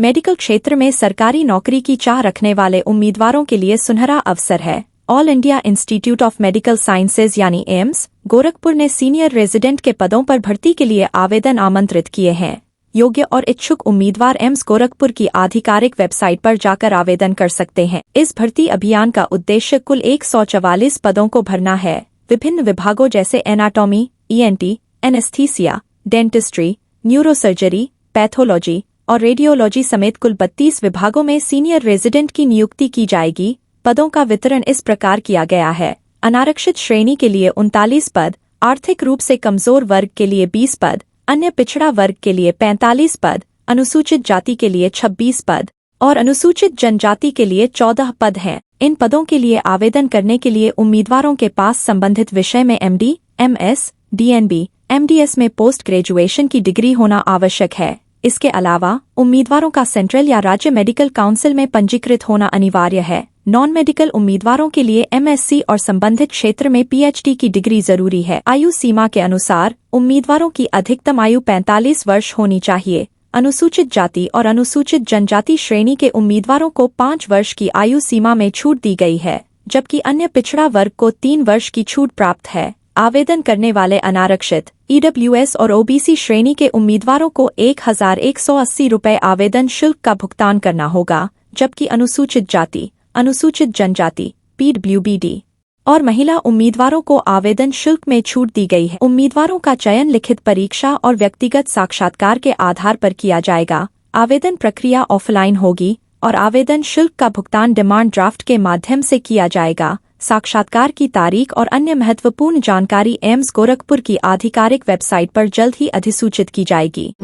Medical क्षेत्र में सरकारी नौकरी की चाह रखने वाले उम्मीदवारों के लिए सुनहरा अवसर है। All India institute of medical sciences यानी एम्स गोरखपुर ने सीनियर रेजिडेंट के पदों पर भर्ती के लिए आवेदन आमंत्रित किए हैं। योग्य और इच्छुक उम्मीदवार एम्स गोरखपुर की आधिकारिक वेबसाइट पर जाकर आवेदन कर सकते हैं। इस भर्ती अभियान का उद्देश्य कुल 144 पदों को भरना है। विभिन्न विभागों जैसे anatomy, ENT, anaesthesia, dentistry, neurosurgery, pathology और रेडियोलॉजी समेत कुल 32 विभागों में सीनियर रेजिडेंट की नियुक्ति की जाएगी। पदों का वितरण इस प्रकार किया गया है। अनारक्षित श्रेणी के लिए 39 पद, आर्थिक रूप से कमजोर वर्ग के लिए 20 पद, अन्य पिछड़ा वर्ग के लिए 45 पद, अनुसूचित जाति के लिए 26 पद और अनुसूचित जनजाति के लिए 14 पद हैं। इन पदों के लिए आवेदन करने के लिए उम्मीदवारों के पास संबंधित विषय में एमडी, एमएस, डीएनबी, एमडीएस में पोस्ट ग्रेजुएशन की डिग्री होना आवश्यक है। इसके अलावा उम्मीदवारों का सेंट्रल या राज्य मेडिकल काउंसिल में पंजीकृत होना अनिवार्य है। नॉन मेडिकल उम्मीदवारों के लिए एमएससी और संबंधित क्षेत्र में पीएचडी की डिग्री जरूरी है। आयु सीमा के अनुसार उम्मीदवारों की अधिकतम आयु 45 वर्ष होनी चाहिए। अनुसूचित जाति और अनुसूचित जनजाति श्रेणी के उम्मीदवारों को 5 वर्ष की आयु सीमा में छूट दी गई है, जबकि अन्य पिछड़ा वर्ग को 3 वर्ष की छूट प्राप्त है। आवेदन करने वाले अनारक्षित, ईडब्ल्यूएस और ओबीसी श्रेणी के उम्मीदवारों को 1180 रुपये आवेदन शुल्क का भुगतान करना होगा, जबकि अनुसूचित जाति, अनुसूचित जनजाति, पीडब्ल्यूबीडी और महिला उम्मीदवारों को आवेदन शुल्क में छूट दी गई है। उम्मीदवारों का चयन लिखित परीक्षा और व्यक्तिगत साक्षात्कार के आधार पर किया जाएगा। आवेदन प्रक्रिया ऑफलाइन होगी और आवेदन शुल्क का भुगतान डिमांड ड्राफ्ट के माध्यम से किया जाएगा। साक्षात्कार की तारीख और अन्य महत्वपूर्ण जानकारी एम्स गोरखपुर की आधिकारिक वेबसाइट पर जल्द ही अधिसूचित की जाएगी।